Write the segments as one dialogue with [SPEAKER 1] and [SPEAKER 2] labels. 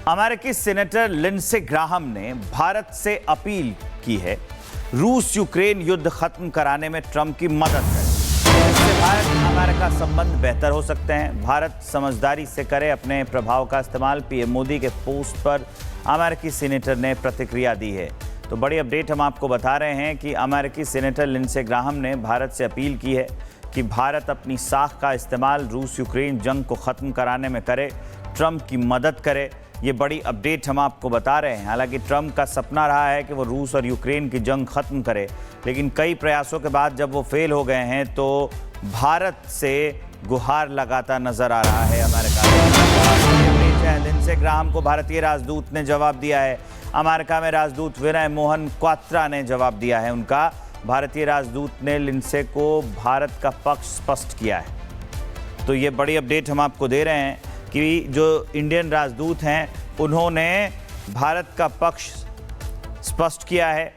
[SPEAKER 1] अमेरिकी senator Lindsey Graham ने भारत से अपील की है रूस यूक्रेन युद्ध खत्म कराने में ट्रंप की मदद करें। इससे भारत अमेरिका संबंध बेहतर हो सकते हैं। भारत समझदारी से करे अपने प्रभाव का इस्तेमाल, पीएम मोदी के पोस्ट पर अमेरिकी सेनेटर ने प्रतिक्रिया दी है। तो बड़ी अपडेट हम आपको बता रहे हैं कि अमेरिकी सेनेटर लिंडसे ग्राहम ने भारत से अपील की है कि भारत अपनी साख का इस्तेमाल रूस यूक्रेन जंग को ख़त्म कराने में करे, ट्रंप की मदद करे। ये बड़ी अपडेट हम आपको बता रहे हैं। हालांकि ट्रंप का सपना रहा है कि वो रूस और यूक्रेन की जंग ख़त्म करे, लेकिन कई प्रयासों के बाद जब वो फेल हो गए हैं तो भारत से गुहार लगाता नजर आ रहा है अमेरिका। लिंडसे ग्राहम को भारतीय राजदूत ने जवाब दिया है। अमेरिका में राजदूत विनय मोहन क्वात्रा ने जवाब दिया है उनका। भारतीय राजदूत ने लिंडसे को भारत का पक्ष स्पष्ट किया है। तो ये बड़ी अपडेट हम आपको दे रहे हैं कि जो इंडियन राजदूत हैं उन्होंने भारत का पक्ष स्पष्ट किया है।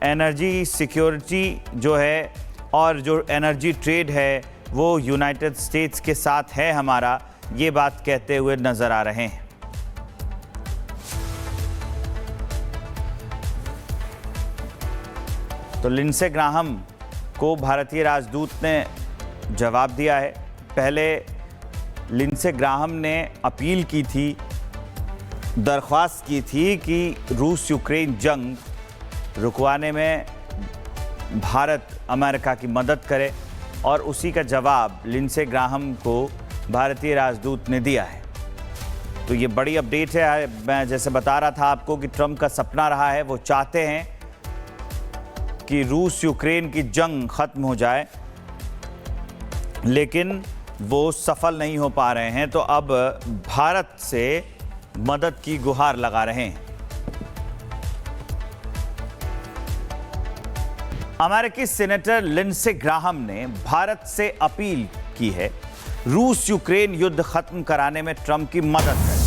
[SPEAKER 1] एनर्जी सिक्योरिटी जो है और जो एनर्जी ट्रेड है वो यूनाइटेड स्टेट्स के साथ है हमारा, ये बात कहते हुए नजर आ रहे हैं। तो लिंडसे ग्राहम को भारतीय राजदूत ने जवाब दिया है। पहले लिंडसे ग्राहम ने अपील की थी, दरख्वास्त की थी कि रूस यूक्रेन जंग रुकवाने में भारत अमेरिका की मदद करे, और उसी का जवाब लिंडसे ग्राहम को भारतीय राजदूत ने दिया है। तो ये बड़ी अपडेट है। मैं जैसे बता रहा था आपको कि ट्रंप का सपना रहा है, वो चाहते हैं कि रूस यूक्रेन की जंग खत्म हो जाए, लेकिन वो सफल नहीं हो पा रहे हैं। तो अब भारत से मदद की गुहार लगा रहे हैं। अमेरिकी सेनेटर लिंडसे ग्राहम ने भारत से अपील की है रूस यूक्रेन युद्ध खत्म कराने में ट्रंप की मदद करें।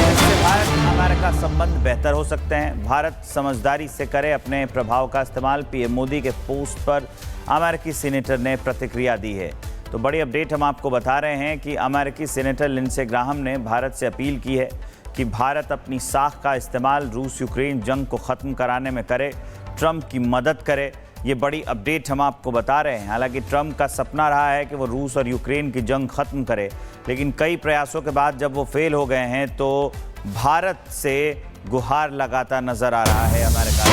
[SPEAKER 1] इससे भारत अमेरिका संबंध बेहतर हो सकते हैं। भारत समझदारी से करे अपने प्रभाव का इस्तेमाल, पीएम मोदी के पोस्ट पर अमेरिकी सेनेटर ने प्रतिक्रिया दी है। तो बड़ी अपडेट हम आपको बता रहे हैं कि अमेरिकी सेनेटर लिंडसे ग्राहम ने भारत से अपील की है कि भारत अपनी साख का इस्तेमाल रूस यूक्रेन जंग को ख़त्म कराने में करे, ट्रंप की मदद करे। ये बड़ी अपडेट हम आपको बता रहे हैं। हालांकि ट्रंप का सपना रहा है कि वो रूस और यूक्रेन की जंग ख़त्म करे, लेकिन कई प्रयासों के बाद जब वो फेल हो गए हैं तो भारत से गुहार लगाता नजर आ रहा है अमेरिका।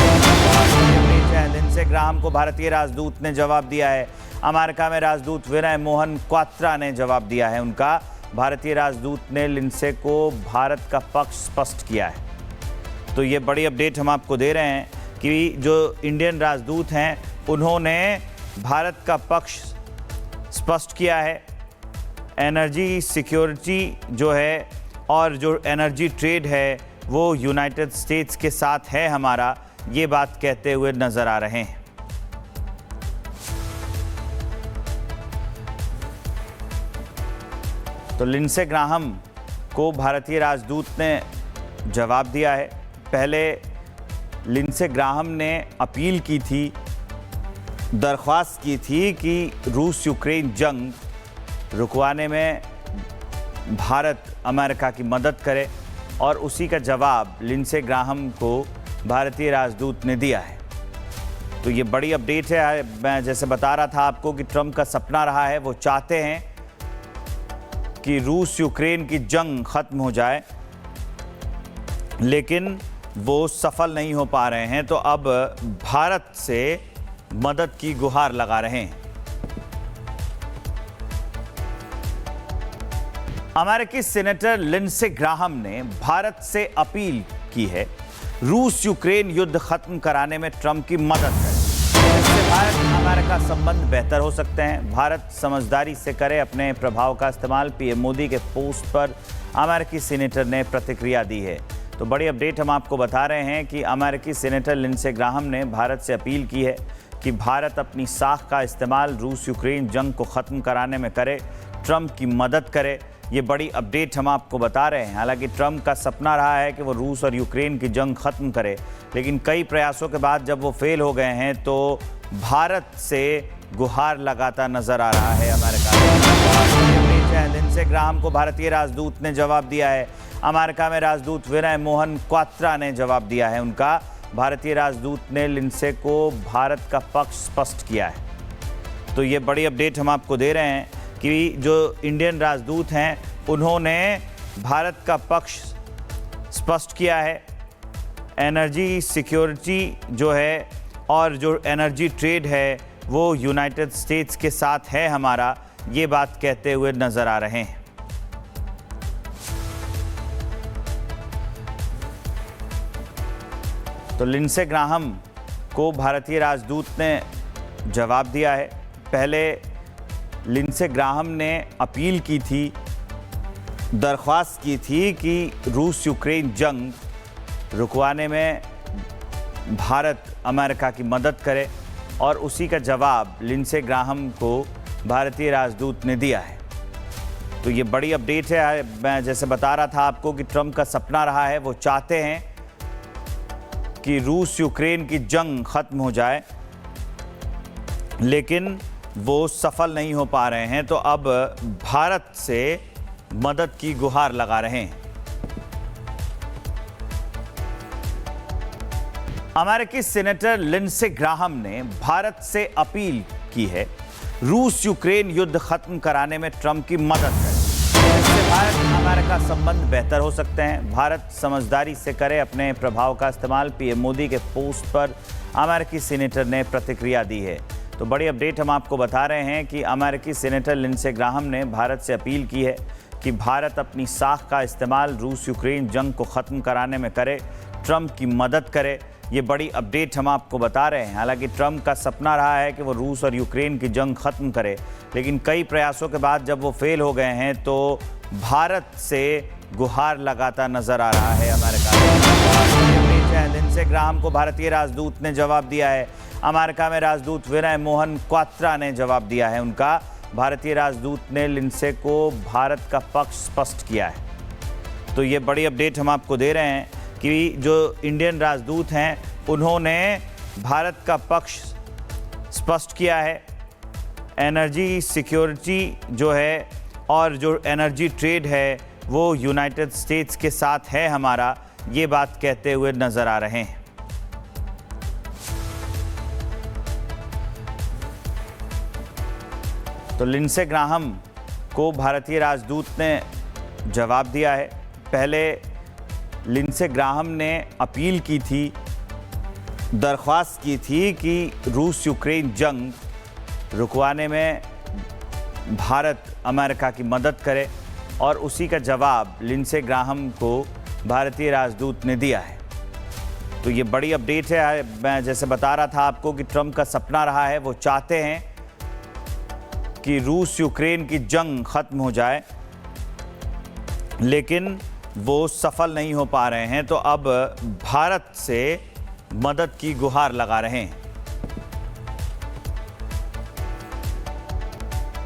[SPEAKER 1] लिंडसे ग्राहम को भारतीय राजदूत ने जवाब दिया है। अमेरिका में राजदूत विनय मोहन क्वात्रा ने जवाब दिया है उनका। भारतीय राजदूत ने लिंडसे को भारत का पक्ष स्पष्ट किया है। तो ये बड़ी अपडेट हम आपको दे रहे हैं कि जो इंडियन राजदूत हैं उन्होंने भारत का पक्ष स्पष्ट किया है। एनर्जी सिक्योरिटी जो है और जो एनर्जी ट्रेड है वो यूनाइटेड स्टेट्स के साथ है हमारा, ये बात कहते हुए नजर आ रहे हैं। तो लिंडसे ग्राहम को भारतीय राजदूत ने जवाब दिया है। पहले लिंडसे ग्राहम ने अपील की थी, दरख्वास्त की थी कि रूस यूक्रेन जंग रुकवाने में भारत अमेरिका की मदद करे, और उसी का जवाब लिंडसे ग्राहम को भारतीय राजदूत ने दिया है। तो ये बड़ी अपडेट है। मैं जैसे बता रहा था आपको कि ट्रंप का सपना रहा है, वो चाहते हैं कि रूस यूक्रेन की जंग खत्म हो जाए, लेकिन वो सफल नहीं हो पा रहे हैं। तो अब भारत से मदद की गुहार लगा रहे हैं। अमेरिकी सेनेटर लिंडसे ग्राहम ने भारत से अपील की है रूस यूक्रेन युद्ध खत्म कराने में ट्रंप की मदद करें। इससे भारत अमेरिका संबंध बेहतर हो सकते हैं। भारत समझदारी से करे अपने प्रभाव का इस्तेमाल, पीएम मोदी के पोस्ट पर अमेरिकी सेनेटर ने प्रतिक्रिया दी है। तो बड़ी अपडेट हम आपको बता रहे हैं कि अमेरिकी सेनेटर लिंडसे ग्राहम ने भारत से अपील की है कि भारत अपनी साख का इस्तेमाल रूस यूक्रेन जंग को ख़त्म कराने में करे, ट्रंप की मदद करे। ये बड़ी अपडेट हम आपको बता रहे हैं। हालांकि ट्रंप का सपना रहा है कि वो रूस और यूक्रेन की जंग ख़त्म करे, लेकिन कई प्रयासों के बाद जब वो फेल हो गए हैं तो भारत से गुहार लगाता नजर आ रहा है अमेरिका। लिंडसे ग्राहम को भारतीय राजदूत ने जवाब दिया है। अमेरिका में राजदूत विनय मोहन क्वात्रा ने जवाब दिया है उनका। भारतीय राजदूत ने लिंडसे को भारत का पक्ष स्पष्ट किया है। तो ये बड़ी अपडेट हम आपको दे रहे हैं कि जो इंडियन राजदूत हैं उन्होंने भारत का पक्ष स्पष्ट किया है। एनर्जी सिक्योरिटी जो है और जो एनर्जी ट्रेड है वो यूनाइटेड स्टेट्स के साथ है हमारा, ये बात कहते हुए नजर आ रहे हैं। तो लिंडसे ग्राहम को भारतीय राजदूत ने जवाब दिया है। पहले लिंडसे ग्राहम ने अपील की थी, दरख्वास्त की थी कि रूस यूक्रेन जंग रुकवाने में भारत अमेरिका की मदद करे, और उसी का जवाब लिंडसे ग्राहम को भारतीय राजदूत ने दिया है। तो ये बड़ी अपडेट है। मैं जैसे बता रहा था आपको कि ट्रंप का सपना रहा है, वो चाहते हैं कि रूस यूक्रेन की जंग खत्म हो जाए, लेकिन वो सफल नहीं हो पा रहे हैं। तो अब भारत से मदद की गुहार लगा रहे हैं। अमेरिकी सेनेटर लिंडसे ग्राहम ने भारत से अपील की है रूस यूक्रेन युद्ध खत्म कराने में ट्रंप की मदद करें। इससे भारत अमेरिका संबंध बेहतर हो सकते हैं। भारत समझदारी से करे अपने प्रभाव का इस्तेमाल, पीएम मोदी के पोस्ट पर अमेरिकी सेनेटर ने प्रतिक्रिया दी है। तो बड़ी अपडेट हम आपको बता रहे हैं कि अमेरिकी सेनेटर लिंडसे ग्राहम ने भारत से अपील की है कि भारत अपनी साख का इस्तेमाल रूस यूक्रेन जंग को ख़त्म कराने में करे, ट्रंप की मदद करे। ये बड़ी अपडेट हम आपको बता रहे हैं। हालांकि ट्रंप का सपना रहा है कि वो रूस और यूक्रेन की जंग ख़त्म करे, लेकिन कई प्रयासों के बाद जब वो फेल हो गए हैं तो भारत से गुहार लगाता नजर आ रहा है अमेरिका। लिंडसे ग्राहम को भारतीय राजदूत ने जवाब दिया है। अमेरिका में राजदूत विनय मोहन क्वात्रा ने जवाब दिया है उनका। भारतीय राजदूत ने लिंडसे को भारत का पक्ष स्पष्ट किया है। तो ये बड़ी अपडेट हम आपको दे रहे हैं कि जो इंडियन राजदूत हैं उन्होंने भारत का पक्ष स्पष्ट किया है। एनर्जी सिक्योरिटी जो है और जो एनर्जी ट्रेड है वो यूनाइटेड स्टेट्स के साथ है हमारा, ये बात कहते हुए नजर आ रहे हैं। तो लिंडसे ग्राहम को भारतीय राजदूत ने जवाब दिया है। पहले लिंडसे ग्राहम ने अपील की थी, दरख्वास्त की थी कि रूस यूक्रेन जंग रुकवाने में भारत अमेरिका की मदद करे, और उसी का जवाब लिंडसे ग्राहम को भारतीय राजदूत ने दिया है। तो ये बड़ी अपडेट है। मैं जैसे बता रहा था आपको कि ट्रंप का सपना रहा है, वो चाहते हैं कि रूस यूक्रेन की जंग खत्म हो जाए, लेकिन वो सफल नहीं हो पा रहे हैं। तो अब भारत से मदद की गुहार लगा रहे हैं।